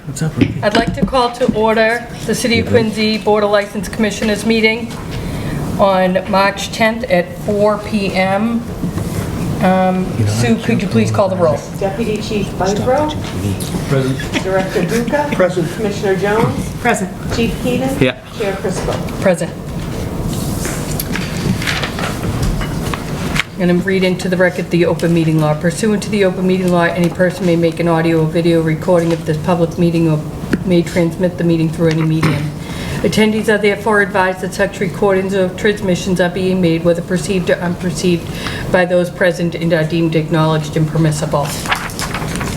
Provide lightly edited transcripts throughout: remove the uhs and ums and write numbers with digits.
What's up, Ricky? I'd like to call to order the City of Quincy Board of License Commissioners meeting on March 10th at 4 p.m. Sue, could you please call the roll? Deputy Chief Bythro. Present. Director Duca. Present. Commissioner Jones. Present. Chief Keenan. Yeah. Chair Crisco. Present. And I'm reading into the record the open meeting law. Pursuant to the open meeting law, any person may make an audio or video recording of this public meeting or may transmit the meeting through any medium. Attendees are therefore advised that such recordings or transmissions are being made, whether perceived or unperceived, by those present and are deemed acknowledged and permissible.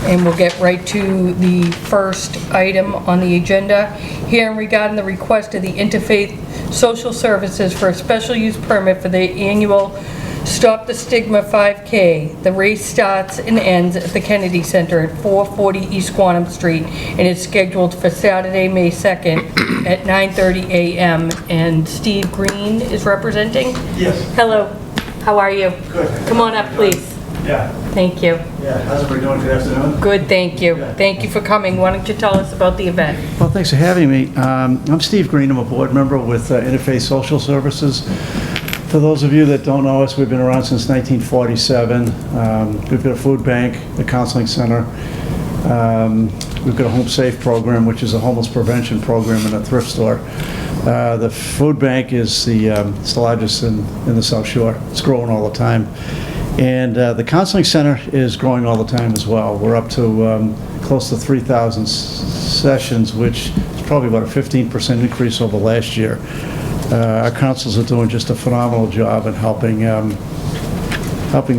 And we'll get right to the first item on the agenda. Hearing regarding the request of the Interfaith Social Services for a special use permit for the annual Stop the Stigma 5K. The race starts and ends at the Kennedy Center at 440 East Quantum Street and is scheduled for Saturday, May 2nd at 9:30 a.m. And Steve Green is representing? Yes. Hello, how are you? Good. Come on up, please. Yeah, Thank you. yeah. How's everybody doing? Good afternoon. Good, thank you. Thank you for coming. Why don't you tell us about the event? Well, thanks for having me. I'm Steve Green. I'm a board member with Interfaith Social Services. For those of you that don't know us, we've been around since 1947. We've got a food bank, a counseling center. We've got a Home Safe program, which is a homeless prevention program, and a thrift store. The food bank is it's the largest in the South Shore. It's growing all the time. And the counseling center is growing all the time as well. We're up to close to 3,000 sessions, which is probably about a 15% increase over last year. Our counselors are doing just a phenomenal job in helping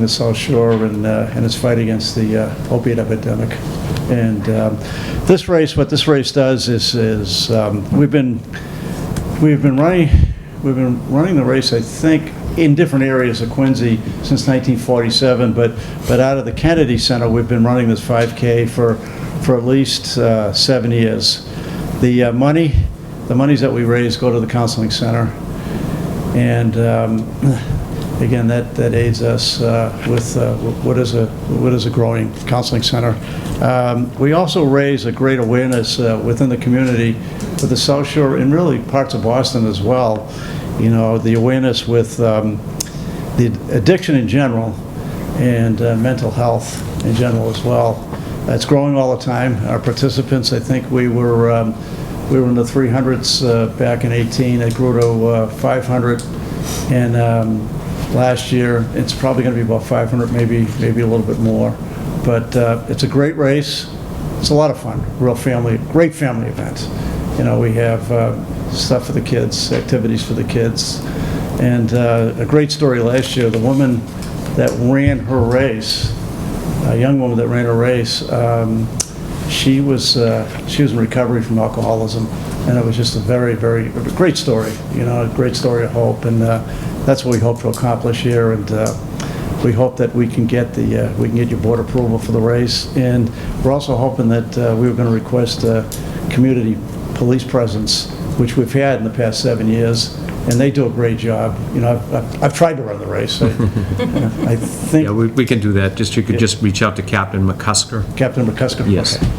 the South Shore in its fight against the opiate epidemic. And what this race does is we've been running the race, I think, in different areas of Quincy since 1947, but out of the Kennedy Center, we've been running this 5K for at least 7 years. The monies that we raise go to the counseling center, and again, that aids us with what is a growing counseling center. We also raise a great awareness within the community with the South Shore and really parts of Boston as well. You know, the awareness with the addiction in general and mental health in general as well. It's growing all the time. Our participants, I think we were in the 300s back in 18. It grew to 500, and last year it's probably going to be about 500, maybe a little bit more. But it's a great race. It's a lot of fun. Great family event. You know, we have stuff for the kids, activities for the kids, and a great story last year. The woman that ran her race, a young woman that ran her race, she was in recovery from alcoholism, and it was just a very, very great story. You know, a great story of hope, and that's what we hope to accomplish here. And we hope that we can get your board approval for the race, and we're also hoping that we were going to request community police presence, which we've had in the past 7 years, and they do a great job. You know, I've tried to run the race. I think. Yeah, we can do that. You could just reach out to Captain McCusker. Captain McCusker? Yes. Okay.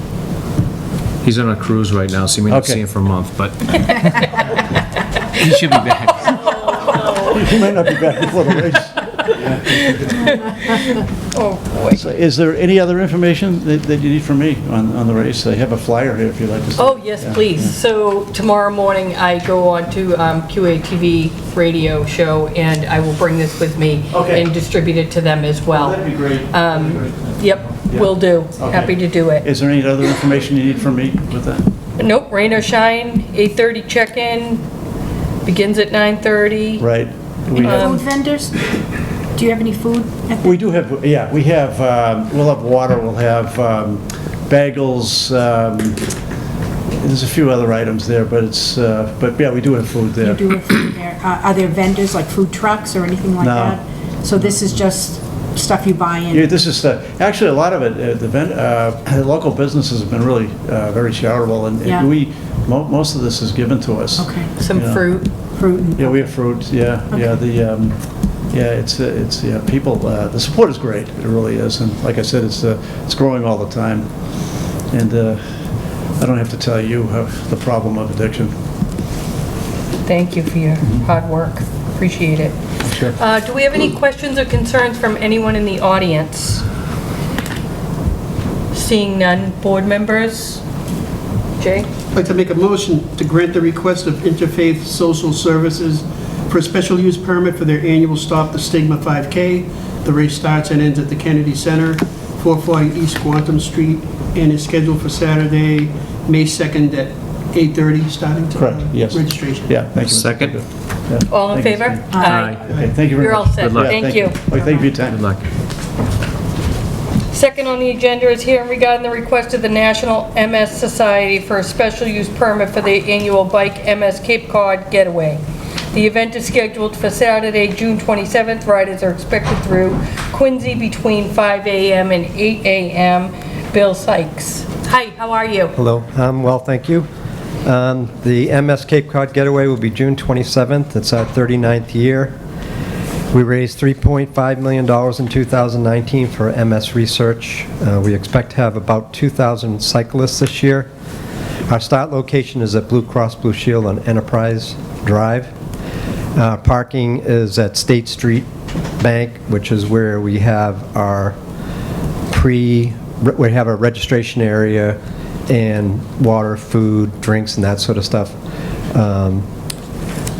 He's on a cruise right now, so you may not see him for a month, but he should be back. He might not be back before the race. Oh, boy. So is there any other information that you need from me on the race? I have a flyer here if you'd like to see. Oh, yes, please. So tomorrow morning, I go on to QATV radio show, and I will bring this with me Okay. and distribute it to them as well. That'd be great. Yep, will do. Okay. Happy to do it. Is there any other information you need from me with that? Nope, rain or shine, 8:30 check-in, begins at 9:30. Right. We have, Food vendors? Do you have any food? we do have, yeah, we have, we'll have water, we'll have bagels, there's a few other items there, but but yeah, we do have food there. You do have food there. Are there vendors like food trucks or anything like No. that? So this is just stuff you buy in? Yeah, this is actually a lot of it. The local businesses have been really very charitable, and Yeah. Most of this is given to us. Okay, Some Yeah. fruit. fruit and... Yeah, we have fruit, yeah, yeah, people, the support is great, it really is, and like I said, it's growing all the time, and I don't have to tell you the problem of addiction. Thank you for your hard work. Appreciate it. Sure. Do we have any questions or concerns from anyone in the audience? Seeing none, board members? Jay? I'd like to make a motion to grant the request of Interfaith Social Services for a special use permit for their annual Stop the Stigma 5K. The race starts and ends at the Kennedy Center, 440 East Quantum Street, and is scheduled for Saturday, May 2nd at 8:30, starting to Correct, yes. registration. Yeah, thank you. Mr. Second. Good. Yeah, All in thank you, favor? Steve. Aye. Okay, thank you very much. You're all set. Good luck. Yeah, Thank you. Okay, thank you for your time. Good luck. Second on the agenda is hearing regarding the request of the National MS Society for a special use permit for the annual Bike MS Cape Cod Getaway. The event is scheduled for Saturday, June 27th. Riders are expected through Quincy between 5 a.m. and 8 a.m. Bill Sykes. Hi, how are you? Hello, well, thank you. The MS Cape Cod Getaway will be June 27th. It's our 39th year. We raised $3.5 million in 2019 for MS research. We expect to have about 2,000 cyclists this year. Our start location is at Blue Cross Blue Shield on Enterprise Drive. Parking is at State Street Bank, which is where we have our registration area and water, food, drinks, and that sort of stuff.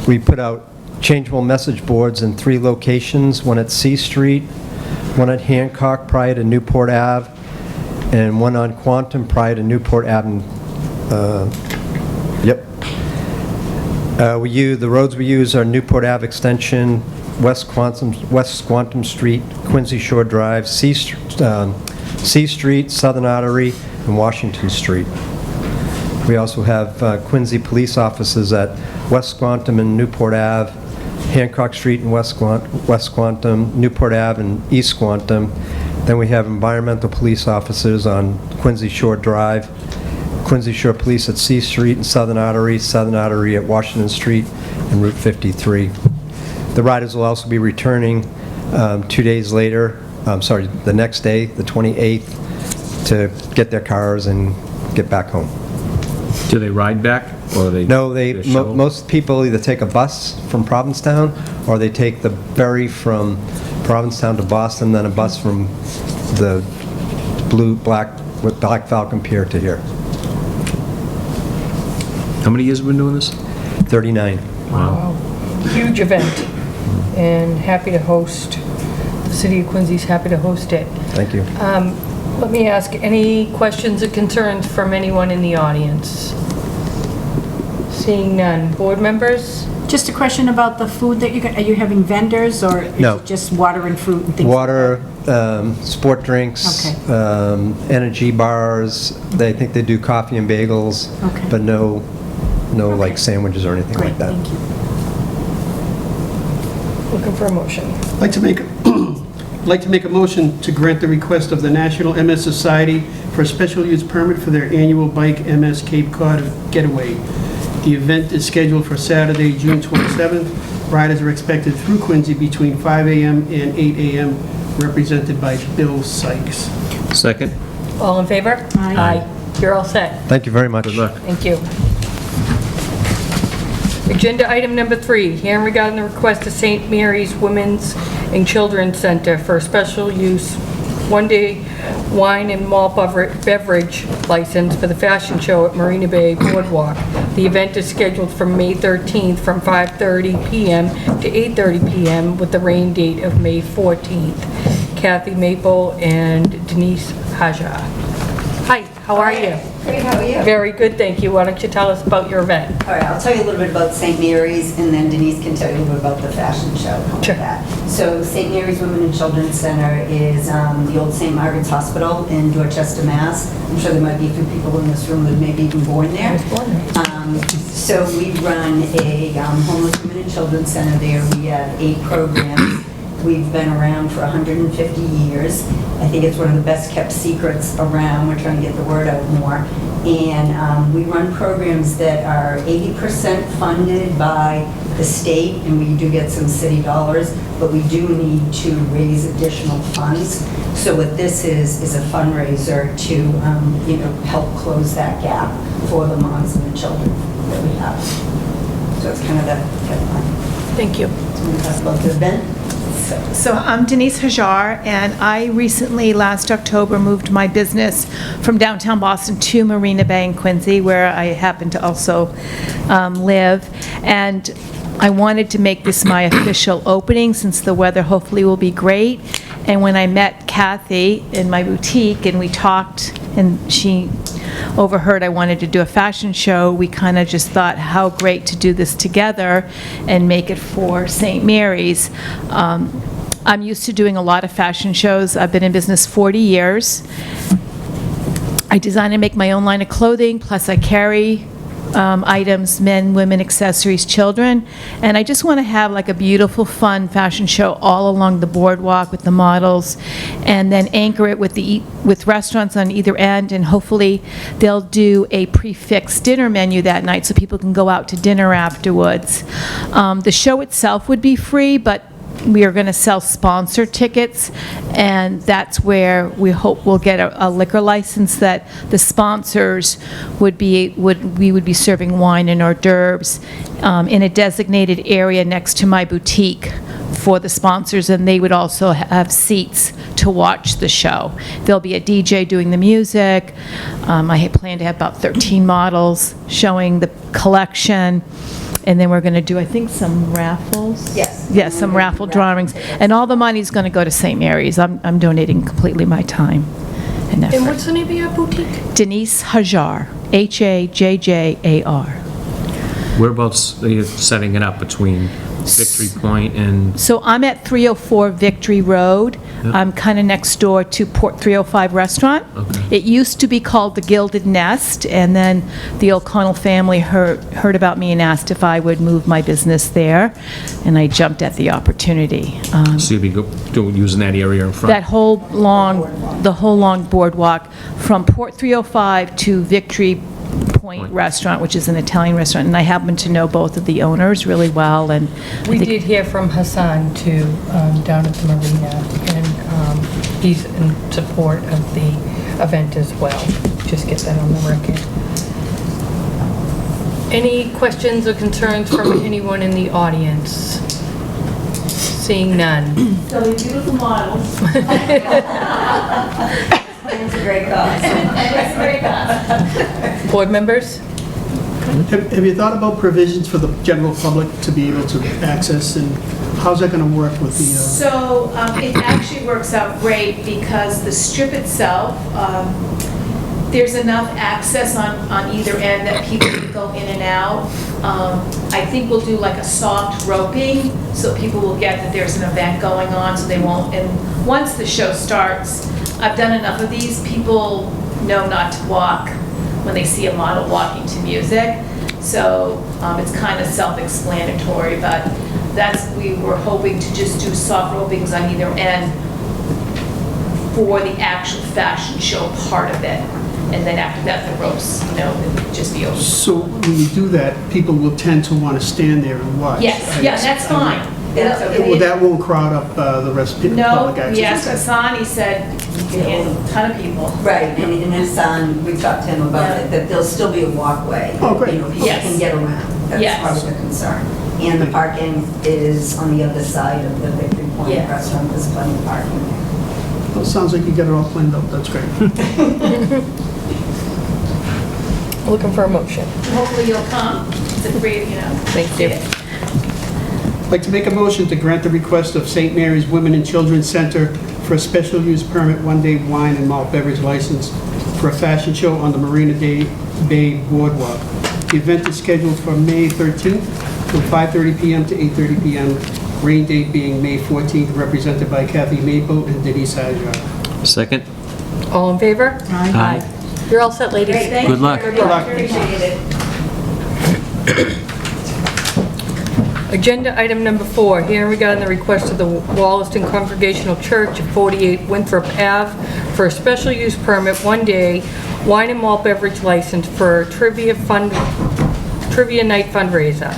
We put out changeable message boards in 3 locations, one at C Street, one at Hancock prior to Newport Ave, and one on Quantum prior to Newport Ave. The roads we use are Newport Ave Extension, West Quantum Street, Quincy Shore Drive, C Street, Southern Artery, and Washington Street. We also have Quincy police offices at West Quantum and Newport Ave, Hancock Street and West Quantum, Newport Ave and East Quantum. Then we have environmental police officers on Quincy Shore Drive, Quincy Shore Police at C Street and Southern Artery at Washington Street and Route 53. The riders will also be returning 2 days later, the next day, the 28th, to get their cars and get back home. Do they ride back, or they? No, shuttle? most people either take a bus from Provincetown, or they take the ferry from Provincetown to Boston, then a bus from the Black Falcon Pier to here. How many years have we been doing this? 39. Wow. Huge event, and happy to host. The City of Quincy's happy to host it. Thank you. Let me ask, any questions or concerns from anyone in the audience? Seeing none. Board members? Just a question about the food that are you having vendors, or is No. it just water and fruit and things? Water, sport drinks, Okay. energy bars. They think they do coffee and bagels, Okay. but no like sandwiches or anything Great, like that. thank you. Looking for a motion. I'd like to make a motion to grant the request of the National MS Society for a special use permit for their annual Bike MS Cape Cod Getaway. The event is scheduled for Saturday, June 27th. Riders are expected through Quincy between 5 a.m. and 8 a.m., represented by Bill Sykes. Second. All in favor? Aye. You're all set. Thank you very much. Good luck. Thank you. Agenda item number 3, hearing regarding the request of St. Mary's Women's and Children's Center for a special use one-day wine and malt beverage license for the fashion show at Marina Bay Boardwalk. The event is scheduled for May 13th from 5:30 p.m. to 8:30 p.m. with the rain date of May 14th. Kathy Maple and Denise Haja. Hi, how are you? Great, how are you? Very good, thank you. Why don't you tell us about your event? All right, I'll tell you a little bit about St. Mary's, and then Denise can tell you a little bit about the fashion show. How about Sure. that? So St. Mary's Women and Children's Center is the old St. Margaret's Hospital in Dorchester, Mass. I'm sure there might be a few people in this room that may be even born there. I was born there. So we run a homeless women and children's center there. We have 8 programs, We've been around for 150 years. I think it's one of the best-kept secrets around. We're trying to get the word out more. And we run programs that are 80% funded by the state, and we do get some city dollars, but we do need to raise additional funds. So what this is a fundraiser to, help close that gap for the moms and the children that we have. So it's kind of the headline. Thank you. So I'm going to talk about the event. So I'm Denise Hajar, and I recently, last October, moved my business from downtown Boston to Marina Bay in Quincy, where I happen to also live. And I wanted to make this my official opening, since the weather hopefully will be great. And when I met Kathy in my boutique and we talked, and she overheard I wanted to do a fashion show, we kind of just thought how great to do this together and make it for St. Mary's. I'm used to doing a lot of fashion shows. I've been in business 40 years. I design and make my own line of clothing, plus I carry items, men, women, accessories, children, and I just want to have like a beautiful, fun fashion show all along the boardwalk with the models, and then anchor it with restaurants on either end, and hopefully they'll do a prefix dinner menu that night so people can go out to dinner afterwards. The show itself would be free, but we are going to sell sponsor tickets, and that's where we hope we'll get a liquor license that the sponsors we would be serving wine and hors d'oeuvres in a designated area next to my boutique for the sponsors, and they would also have seats to watch the show. There'll be a DJ doing the music. I plan to have about 13 models showing the collection. And then we're going to do, I think, some raffles? Yes. Yes, some raffle drawings. And all the money's going to go to St. Mary's. I'm donating completely my time and effort. And what's the name of your boutique? Denise Hajar, Hajjar. Whereabouts are you setting it up between Victory Point and, So I'm at 304 Victory Road. I'm kind of next door to Port 305 Restaurant. Okay. It used to be called the Gilded Nest, and then the O'Connell family heard about me and asked if I would move my business there, and I jumped at the opportunity. so you'll be using that area in front? The whole long boardwalk from Port 305 to Victory Point Restaurant, which is an Italian restaurant, and I happen to know both of the owners really well, and I We think- did hear from Hassan too, down at the marina, and he's in support of the event as well. Just get that on the record. Any questions or concerns from anyone in the audience? Seeing none. So the beautiful models. It's a great cause. It's a great cause. Board members? Have you thought about provisions for the general public to be able to access, and how's that going to work with the... So it actually works out great because the strip itself, there's enough access on either end that people can go in and out. I think we'll do like a soft roping so people will get that there's an event going on, so they won't. And once the show starts, I've done enough of these, people know not to walk when they see a model walking to music. So it's kind of self-explanatory, but we were hoping to just do soft ropings on either end for the actual fashion show part of it. And then after that, the ropes, would just be open. So when you do that, people will tend to want to stand there and watch. Yes, yeah, that's fine. That's okay. Well, that won't crowd up the rest of the No, public access? yes, Hassan, he said, you can handle a ton of people. Right, and Hassan, we talked to him about it, that there'll still be a walkway. Oh, great. People Yes. can get around. That's Yes. part of the concern. And the parking is on the other side of the Victory Point Yeah. restaurant, there's plenty of parking there. Well, it sounds like you got it all planned out, that's great. Looking for a motion. Hopefully you'll come. It's a great, Thank you. I'd like to make a motion to grant the request of St. Mary's Women and Children's Center for a special use permit, one-day wine and malt beverage license for a fashion show on the Marina Bay Boardwalk. The event is scheduled for May 13th from 5:30 PM to 8:30 PM, rain date being May 14th, represented by Kathy Maple and Denise Hajar. Second? All in favor? Aye. You're all set, ladies. Great, thank Good you luck. very Good much. luck. Appreciate it. Agenda item number 4, hearing regarding the request of the Wollaston Congregational Church at 48 Winthrop Ave for a special use permit, one-day wine and malt beverage license for a trivia night fundraiser.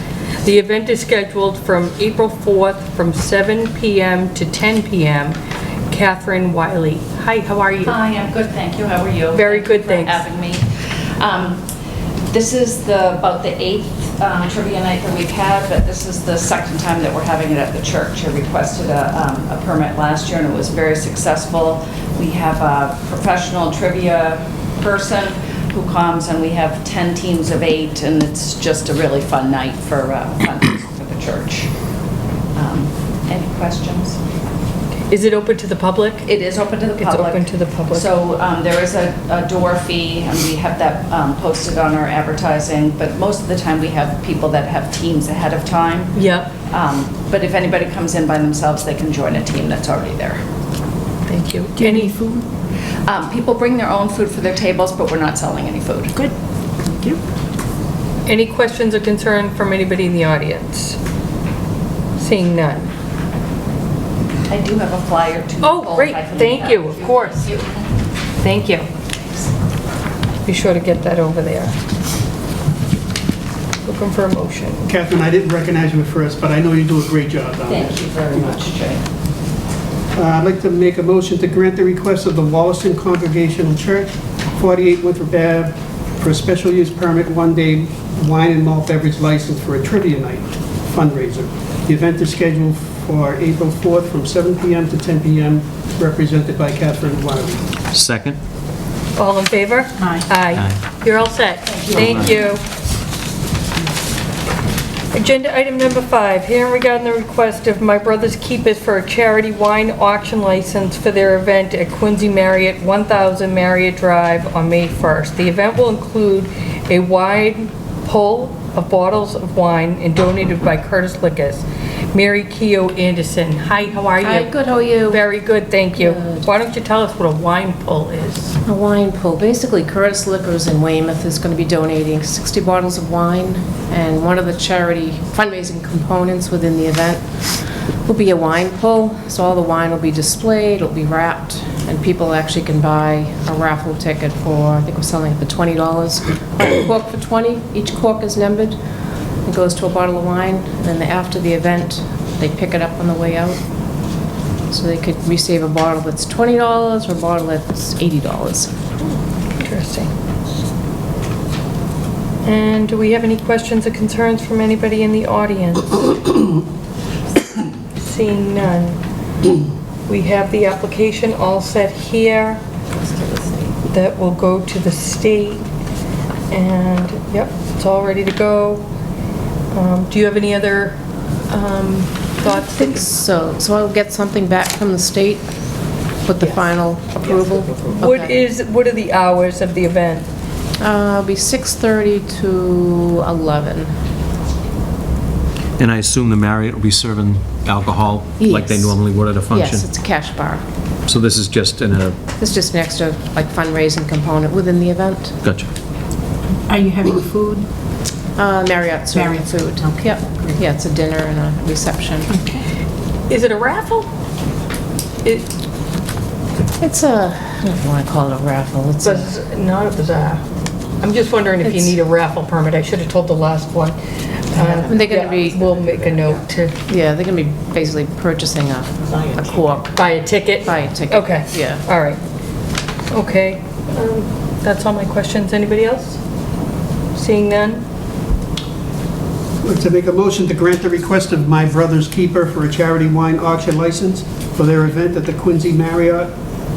The event is scheduled from April 4th from 7 p.m. to 10 p.m. Catherine Wiley. Hi, how are you? Hi, I'm good, thank you. How are you? Very good, Thank thanks. you for having me. This is about the 8th trivia night that we've had, but this is the second time that we're having it at the church. I requested a permit last year, and it was very successful. We have a professional trivia person who comes, and we have 10 teams of 8, and it's just a really fun night for the church. Any questions? Is it open to the public? It is open to the public. It's open to the public. So there is a door fee, and we have that posted on our advertising, but most of the time we have people that have teams ahead of time. Yep. But if anybody comes in by themselves, they can join a team that's already there. Thank you. Do you have any food? People bring their own food for their tables, but we're not selling any food. Good. Thank you. Any questions or concern from anybody in the audience? Seeing none. I do have a flyer to. Oh, great, thank you, of course. Thank you. Be sure to get that over there. Looking for a motion. Catherine, I didn't recognize you at first, but I know you do a great job down there. Thank you very much, Jay. I'd like to make a motion to grant the request of the Wollaston Congregational Church, 48 Winthrop Ave, for a special use permit, one-day wine and malt beverage license for a trivia night fundraiser. The event is scheduled for April 4th from 7 p.m. to 10 p.m., represented by Catherine Wiley. Second? All in favor? Aye. Aye. You're all set. Thank you. Agenda item number 5, hearing regarding the request of My Brother's Keepers for a charity wine auction license for their event at Quincy Marriott, 1000 Marriott Drive on May 1st. The event will include a wide pull of bottles of wine and donated by Curtis Liquors. Mary Keogh Anderson. Hi, how are you? Hi, good, how are you? Very good, thank you. Good. Why don't you tell us what a wine pull is? A wine pull. Basically, Curtis Liquors in Weymouth is going to be donating 60 bottles of wine, and one of the charity fundraising components within the event will be a wine pull. So all the wine will be displayed, it'll be wrapped, and people actually can buy a raffle ticket for, I think we're selling it for $20. A cork for 20. Each cork is numbered. It goes to a bottle of wine, and then after the event, they pick it up on the way out. So they could receive a bottle that's $20 or a bottle that's $80. Interesting. And do we have any questions or concerns from anybody in the audience? Seeing none. We have the application all set here. That will go to the state. And, yep, it's all ready to go. Do you have any other thoughts? I think so. So I'll get something back from the state with the final approval? What Okay. are the hours of the event? It'll be 6:30 to 11. And I assume the Marriott will be serving alcohol like they Yes. normally would at a function? Yes, it's a cash bar. So this is just in a, It's just an extra, like, fundraising component within the event. gotcha. Are you having food? Marriott serving Marriott. food. Okay. Yep. Yeah, it's a dinner and a reception. Is it a raffle? It's a, I don't want to call it a raffle. It's a, Not a bazaar. I'm just wondering if you It's- need a raffle permit. I should have told the last one. They're gonna be- We'll make a note to yeah, they're going to be basically purchasing a cork. buy a ticket. Buy a ticket. Okay. Yeah. All right. Okay. That's all my questions. Anybody else? Seeing none? I'd like to make a motion to grant the request of My Brother's Keeper for a charity wine auction license for their event at the Quincy Marriott,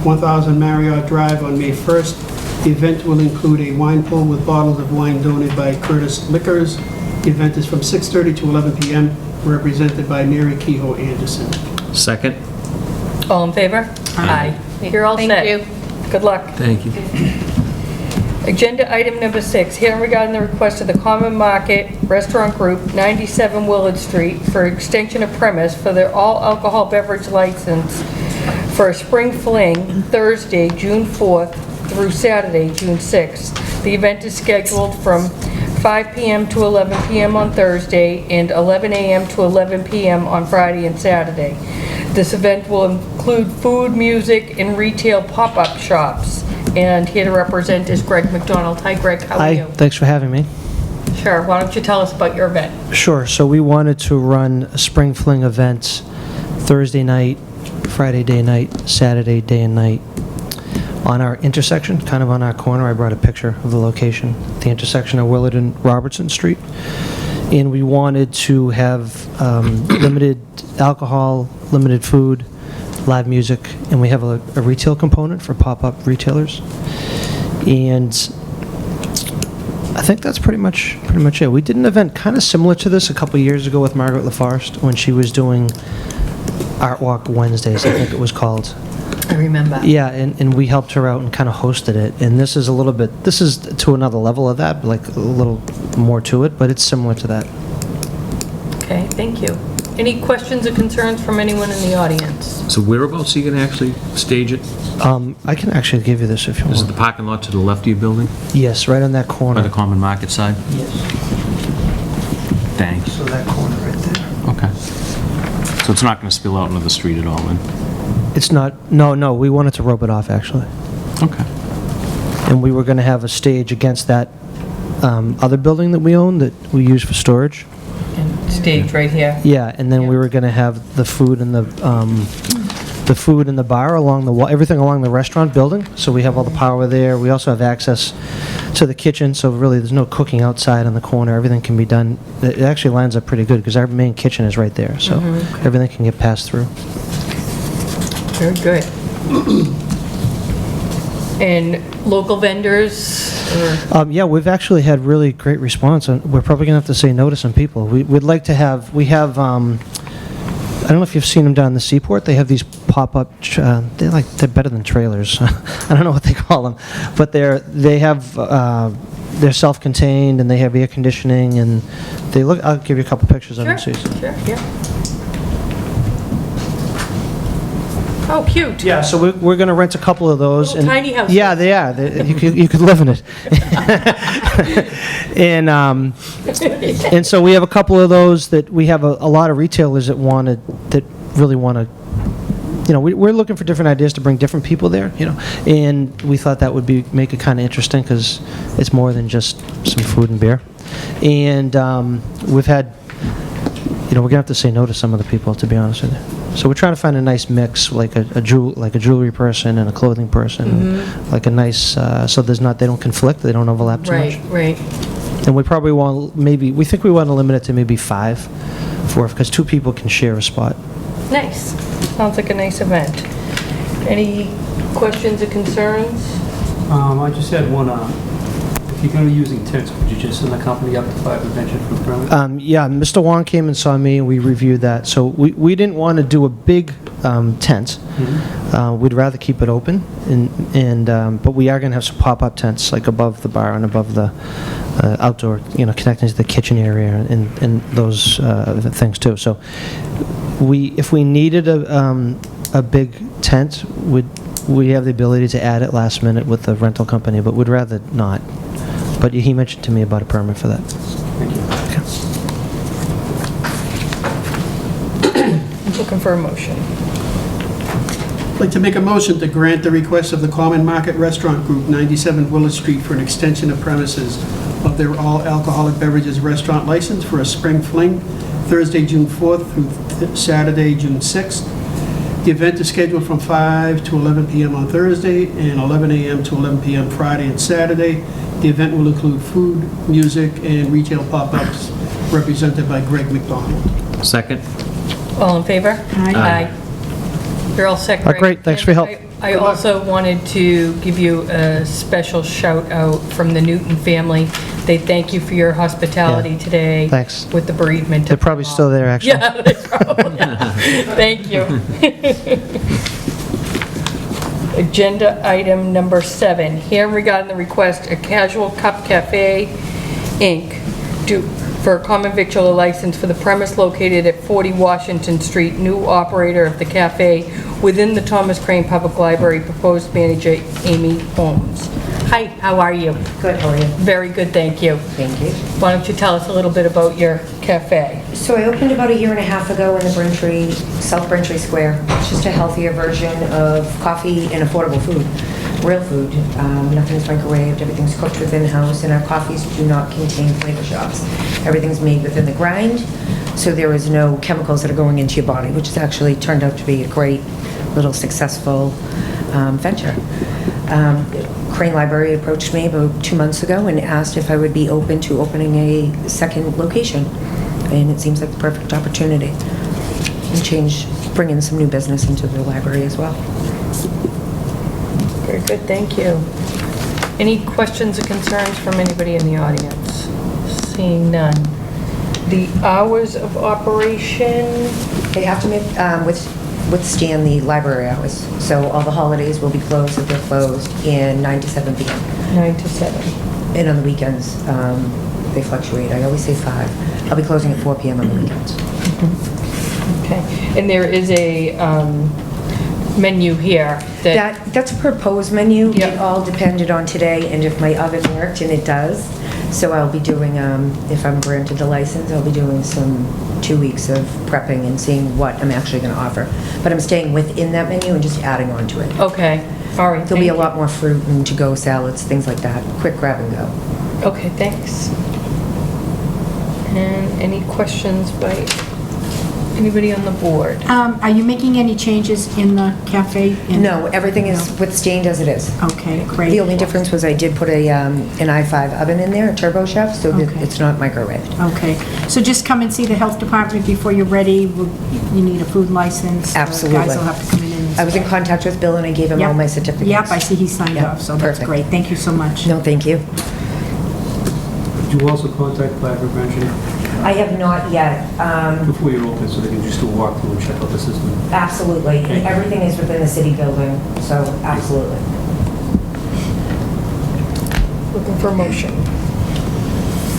1000 Marriott Drive on May 1st. The event will include a wine pull with bottles of wine donated by Curtis Liquors. The event is from 6:30 to 11 p.m., represented by Mary Keogh Anderson. Second? All in favor? Aye. You're all set. Thank you. Good luck. Thank you. Agenda item number 6, hearing regarding the request of the Common Market Restaurant Group, 97 Willard Street, for extension of premise for their all-alcohol beverage license for a spring fling, Thursday, June 4th through Saturday, June 6th. The event is scheduled from 5 p.m. to 11 p.m. on Thursday, and 11 a.m. to 11 p.m. on Friday and Saturday. This event will include food, music, and retail pop-up shops. And here to represent is Greg McDonald. Hi, Greg, how are you? Hi, thanks for having me. Sure, why don't you tell us about your event? Sure, so we wanted to run a spring fling event Thursday night, Friday day and night, Saturday day and night on our intersection, kind of on our corner. I brought a picture of the location, the intersection of Willard and Robertson Street. And we wanted to have limited alcohol, limited food, live music, and we have a retail component for pop-up retailers. And I think that's pretty much it. We did an event kind of similar to this a couple years ago with Margaret LaForest when she was doing Art Walk Wednesdays, I think it was called. I remember. Yeah, and we helped her out and kind of hosted it. And this is to another level of that, like a little more to it, but it's similar to that. Okay, thank you. Any questions or concerns from anyone in the audience? So whereabouts are you going to actually stage it? I can actually give you this if you want. Is it the parking lot to the left of your building? Yes, right on that By corner. the common market side? Yes. Thanks. So that corner right there. Okay. So it's not going to spill out into the street at all then? It's not, no, we wanted to rope it off, actually. Okay. And we were going to have a stage against that other building that we own that we use for storage. And stage right here. Yeah, and then we were going to have the food and the food in the bar along the wall, everything along the restaurant building. So we have all the power there. We also have access to the kitchen, so really there's no cooking outside in the corner. Everything can be done. It actually lines up pretty good because our main kitchen is right there, so everything can get passed through. Very good. And local vendors? Yeah, we've actually had really great response, and we're probably going to have to say no to some people. We'd like to have, I don't know if you've seen them down in the Seaport. They have these pop-up, they're better than trailers. I don't know what they call them, but they're self-contained and they have air conditioning and they look, I'll give you a couple pictures of them. Sure, yeah. Oh, cute. Yeah, so we're going to rent a couple of those. Little tiny houses. Yeah, they are. You could live in it. And so we have a couple of those that we have a lot of retailers that really want to, we're looking for different ideas to bring different people there, and we thought that would make it kind of interesting because it's more than just some food and beer. And we've had, we're going to have to say no to some of the people, to be honest with you. So we're trying to find a nice mix, like a jewelry person and a clothing person, like a nice, so they don't conflict, they don't overlap too much. Right. And we probably we think we want to limit it to maybe 5, because 2 people can share a spot. Nice. Sounds like a nice event. Any questions or concerns? I just had one. If you're going to be using tents, could you just send the company up to 5 Adventure for the permit? Yeah, Mr. Wong came and saw me, and we reviewed that. So we didn't want to do a big tent. We'd rather keep it open, but we are going to have some pop-up tents, like above the bar and above the outdoor, connecting to the kitchen area and those things too. So if we needed a big tent, we have the ability to add it last minute with the rental company, but we'd rather not. But he mentioned to me about a permit for that. Thank you. Looking for a motion. I'd like to make a motion to grant the request of the Common Market Restaurant Group, 97 Willard Street, for an extension of premises of their all-alcoholic beverages restaurant license for a spring fling, Thursday, June 4th through Saturday, June 6th. The event is scheduled from 5 to 11 p.m. on Thursday and 11 a.m. to 11 p.m. Friday and Saturday. The event will include food, music, and retail pop-ups represented by Greg McDonald. Second? All in favor? Aye. You're all set, Oh, Greg. great, thanks for your help. I also wanted to give you a special shout out from the Newton family. They thank you for your hospitality today. Thanks. With the bereavement. They're probably still there, actually. Yeah, they probably Thank you. Agenda item number 7. Here regarding the request, a Casual Cup Cafe, Inc. for a common victualler license for the premise located at 40 Washington Street. New operator of the cafe within the Thomas Crane Public Library. Proposed manager Amy Holmes. Hi, how are you? Good, how are you? Very good, thank you. Thank you. Why don't you tell us a little bit about your cafe? So I opened about a year and a half ago in the Braintree, South Braintree Square. It's just a healthier version of coffee and affordable food, real food. Nothing's microwaved, everything's cooked within the house, and our coffees do not contain flavor shops. Everything's made within the grind, so there is no chemicals that are going into your body, which has actually turned out to be a great little successful venture. Crane Library approached me about 2 months ago and asked if I would be open to opening a second location. And it seems like the perfect opportunity. And bring in some new business into the library as well. Very good, thank you. Any questions or concerns from anybody in the audience? Seeing none. The hours of operation? They have to withstand the library hours. So all the holidays will be closed if they're closed, and 9 to 7 p.m. 9 to 7. And on the weekends, they fluctuate. I always say 5. I'll be closing at 4 p.m. on the weekends. Okay, and there is a menu here That's a proposed menu. Yep. It all depended on today and if my oven worked, and it does. So I'll be doing, if I'm granted the license, I'll be doing some 2 weeks of prepping and seeing what I'm actually going to offer. But I'm staying within that menu and just adding on to it. Okay, all right. There'll be a lot more fruit and to-go salads, things like that. Quick grab and go. Okay, thanks. And any questions by anybody on the board? Are you making any changes in the cafe? No, everything is withstand as it is. Okay, great. The only difference was I did put an i5 oven in there, a Turbo Chef, so that Okay. it's not microwaved. Okay, so just come and see the health department before you're ready. You need a food license. Absolutely. The guys will have to come in and... I was in contact with Bill and I gave him all Yep. my certificates. Yep, I see he signed Yep, off, so that's perfect. great. Thank you so much. No, thank you. Did you also contact Fire Prevention I have not yet. before you open, so they can just do a walkthrough and check out the system? Absolutely. And everything is within the city building, so absolutely. Looking for a motion.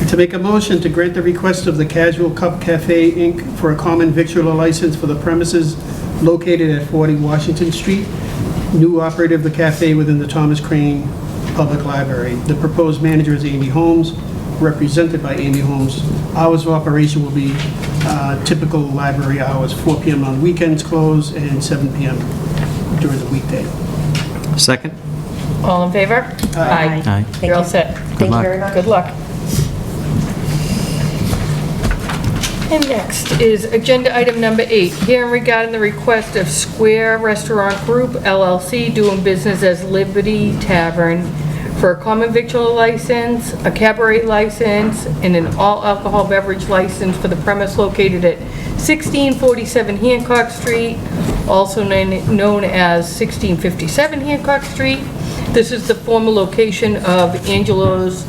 To make a motion to grant the request of the Casual Cup Cafe, Inc. for a common victualler license for the premises located at 40 Washington Street, new operator of the cafe within the Thomas Crane Public Library. The proposed manager is Amy Holmes, represented by Amy Holmes. Hours of operation will be typical library hours, 4 p.m. on weekends closed and 7 p.m. during the weekday. Second? All in favor? Aye. Aye. You're all set. Thank you luck. very much. Good luck. And next is agenda item number 8, hearing regarding the request of Square Restaurant Group LLC doing business as Liberty Tavern for a common victualler license, a cabaret license, and an all-alcohol beverage license for the premise located at 1647 Hancock Street, also known as 1657 Hancock Street. This is the former location of Angelo's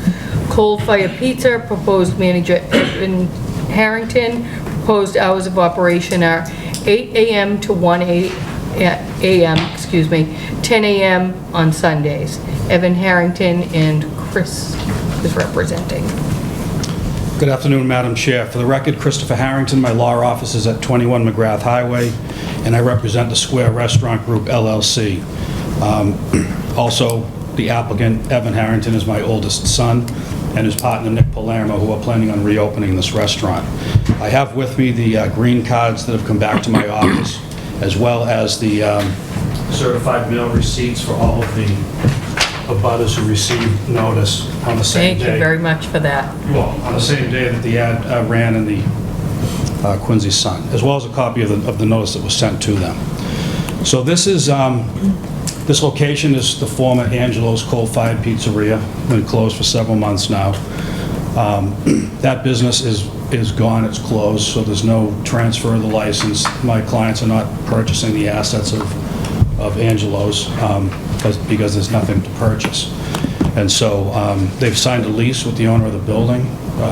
Coal Fire Pizza. Proposed manager Evan Harrington. Proposed hours of operation are 8 a.m. to 1 a.m., 10 a.m. on Sundays. Evan Harrington and Chris is representing. Good afternoon, Madam Chair. For the record, Christopher Harrington, my law office is at 21 McGrath Highway, and I represent the Square Restaurant Group LLC. Also, the applicant, Evan Harrington, is my oldest son, and his partner, Nick Palermo, who are planning on reopening this restaurant. I have with me the green cards that have come back to my office, as well as the certified mail receipts for all of the abutters who received notice on the same day. Thank you very much for that. Well, on the same day that the ad ran in the Quincy Sun, as well as a copy of the notice that was sent to them. So this is, this location is the former Angelo's Coal-Fired Pizzeria, been closed for several months now. That business is gone, it's closed, so there's no transfer of the license. My clients are not purchasing the assets of Angelo's because there's nothing to purchase. And so they've signed a lease with the owner of the building,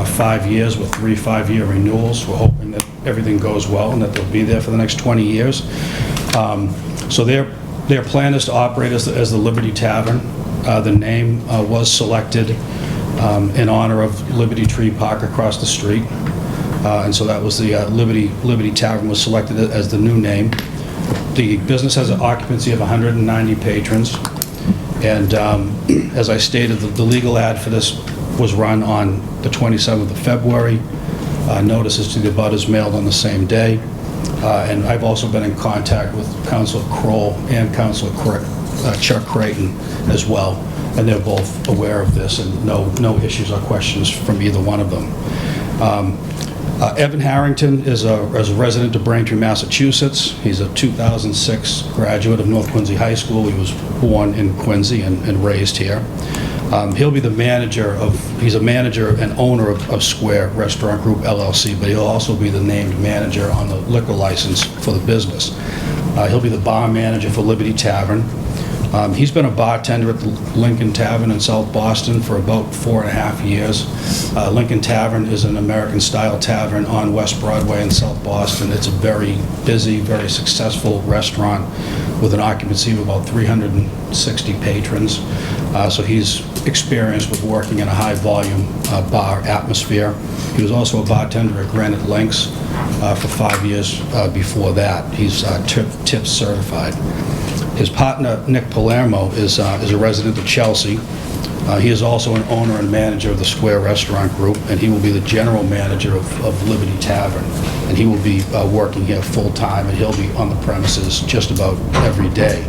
5 years with 3 5-year renewals. We're hoping that everything goes well and that they'll be there for the next 20 years. So their plan is to operate as the Liberty Tavern. The name was selected in honor of Liberty Tree Park across the street. And so that was the Liberty Tavern was selected as the new name. The business has an occupancy of 190 patrons. And as I stated, the legal ad for this was run on the 27th of February. Notices to the abutters mailed on the same day. And I've also been in contact with Councilor Kroll and Councilor Chuck Creighton as well, and they're both aware of this, and no issues or questions from either one of them. Evan Harrington is a resident of Braintree, Massachusetts. He's a 2006 graduate of North Quincy High School. He was born in Quincy and raised here. He'll be the manager he's a manager and owner of Square Restaurant Group LLC, but he'll also be the named manager on the liquor license for the business. He'll be the bar manager for Liberty Tavern. He's been a bartender at the Lincoln Tavern in South Boston for about 4.5 years. Lincoln Tavern is an American-style tavern on West Broadway in South Boston. It's a very busy, very successful restaurant with an occupancy of about 360 patrons. So he's experienced with working in a high-volume bar atmosphere. He was also a bartender at Granite Links for 5 years before that. He's tip certified. His partner, Nick Palermo, is a resident of Chelsea. He is also an owner and manager of the Square Restaurant Group, and he will be the general manager of Liberty Tavern. And he will be working here full-time, and he'll be on the premises just about every day.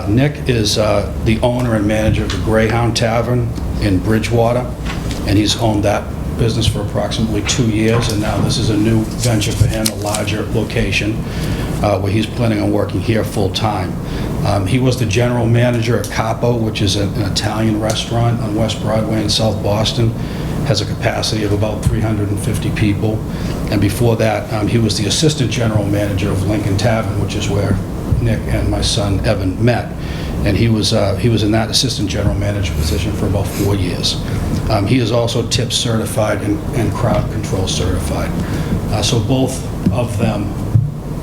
Nick is the owner and manager of the Greyhound Tavern in Bridgewater, and he's owned that business for approximately 2 years, and now this is a new venture for him, a larger location, where he's planning on working here full-time. He was the general manager at Capo, which is an Italian restaurant on West Broadway in South Boston. Has a capacity of about 350 people. And before that, he was the assistant general manager of Lincoln Tavern, which is where Nick and my son Evan met. And he was in that assistant general manager position for about 4 years. He is also tip certified and crowd control certified. So both of them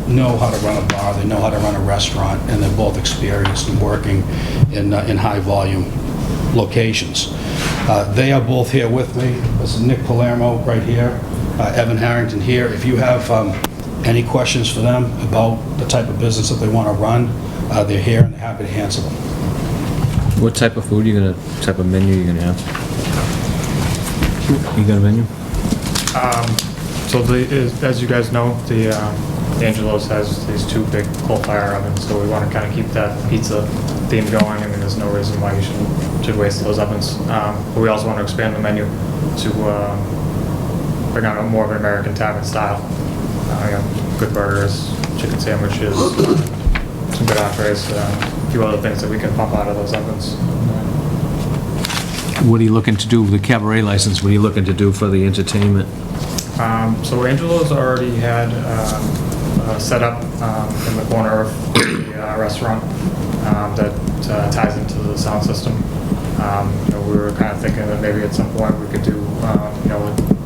know how to run a bar, they know how to run a restaurant, and they're both experienced in working in high volume locations. They are both here with me. This is Nick Palermo right here, Evan Harrington here. If you have any questions for them about the type of business that they want to run, they're here and they're happy to answer them. What type of food type of menu you gonna have? You got a menu? So as you guys know, the Angelo's has these 2 big coal fire ovens, so we want to kind of keep that pizza theme going. I mean, there's no reason why you should waste those ovens. But we also want to expand the menu to bring out more of an American tavern style. Good burgers, chicken sandwiches, some good entrees, a few other things that we can pump out of those ovens. What are you looking to do with the cabaret license? What are you looking to do for the entertainment? So Angelo's already had set up in the corner of the restaurant that ties into the sound system. We were kind of thinking that maybe at some point we could do a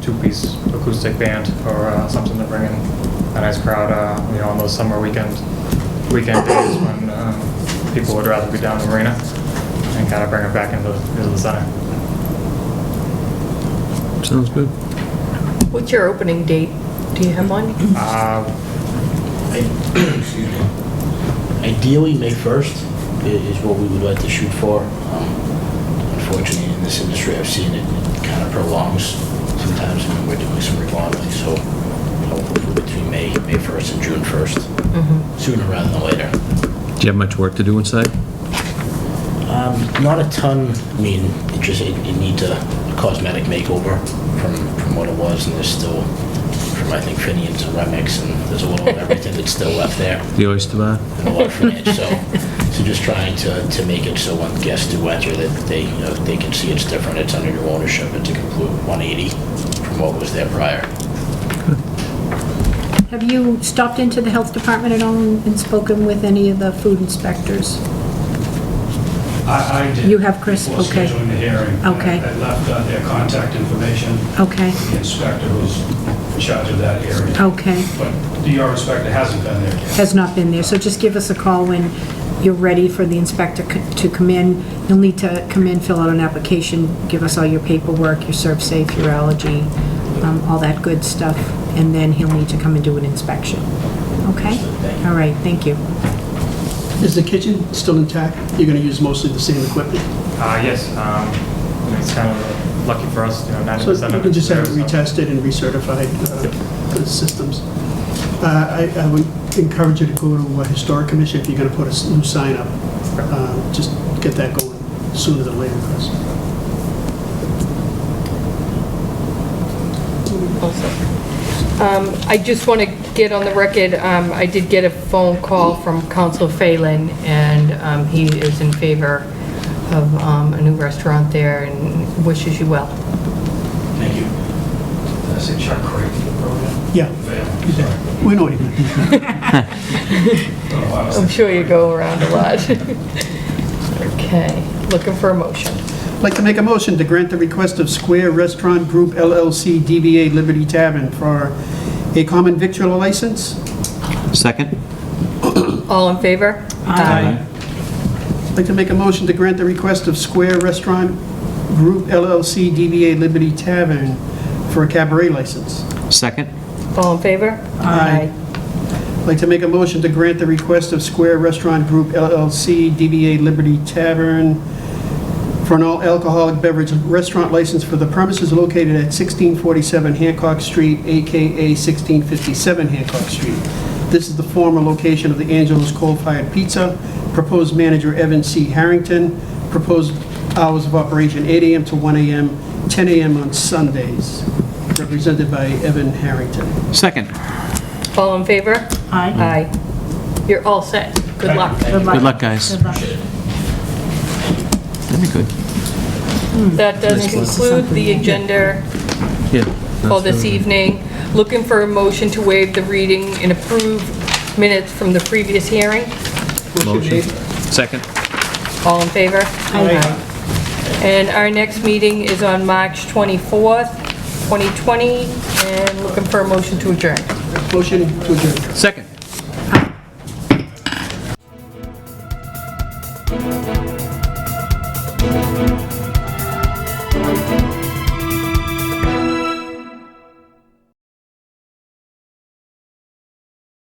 2-piece acoustic band or something to bring in a nice crowd on those summer weekend days when people would rather be down the marina, and kind of bring it back into the center. Sounds good. What's your opening date? Do you have one? Excuse me. Ideally, May 1st is what we would like to shoot for. Unfortunately, in this industry, I've seen it kind of prolongs sometimes when we're doing some remodeling. So hopefully between May 1st and June 1st, sooner rather than later. Do you have much work to do inside? Not a ton. I mean, it needs a cosmetic makeover from what it was, and there's still, from I think Finian's and Remix, and there's a little of everything that's still left there. The oyster bar? And a lot of frontage, so just trying to make it so when guests do enter that they can see it's different, it's under new ownership, it's a complete 180 from what was there prior. Have you stopped into the health department at all and spoken with any of the food inspectors? I did. You have, Chris? Before Okay. scheduling the hearing. Okay. I left their contact information. Okay. The inspector who's in charge of that area. Okay. But your inspector hasn't been there yet. Has not been there, so just give us a call when you're ready for the inspector to come in. You'll need to come in, fill out an application, give us all your paperwork, your ServSafe, your allergy, all that good stuff, and then he'll need to come and do an inspection. Okay? All right, thank you. Is the kitchen still intact? You're going to use mostly the same equipment? Yes, it's kind of lucky for us, 90% So of you can just have it there, so- retested and recertified, the systems. I would encourage you to go to Historic Commission if you're going to put a new sign up. Just get that going sooner than later, Chris. I just want to get on the record, I did get a phone call from Council Phelan, and he is in favor of a new restaurant there and wishes you well. Thank you. Did I say Chuck Craig for the program? Yeah. We know what you mean. I'm sure you go around a lot. Okay, looking for a motion. I'd like to make a motion to grant the request of Square Restaurant Group LLC DBA Liberty Tavern for a common victual license. Second? All in favor? I'd like to make a motion to grant the request of Square Restaurant Group LLC DBA Liberty Tavern for a cabaret license. Second? All in favor? Aye. I'd like to make a motion to grant the request of Square Restaurant Group LLC DBA Liberty Tavern for an all-alcoholic beverage restaurant license for the premises located at 1647 Hancock Street, AKA 1657 Hancock Street. This is the former location of the Angelo's Coal-Fired Pizza. Proposed manager Evan C. Harrington. Proposed hours of operation 8 a.m. to 1 a.m., 10 a.m. on Sundays. Represented by Evan Harrington. Second. All in favor? Aye. Aye. You're all set. Good luck. Good luck, guys. Good luck. That'd be good. That does conclude the agenda Yeah. for this evening. Looking for a motion to waive the reading and approve minutes from the previous hearing. Motion. Second. All in favor? And our next meeting is on March 24th, 2020, and looking for a motion to adjourn. Motion to adjourn. Second.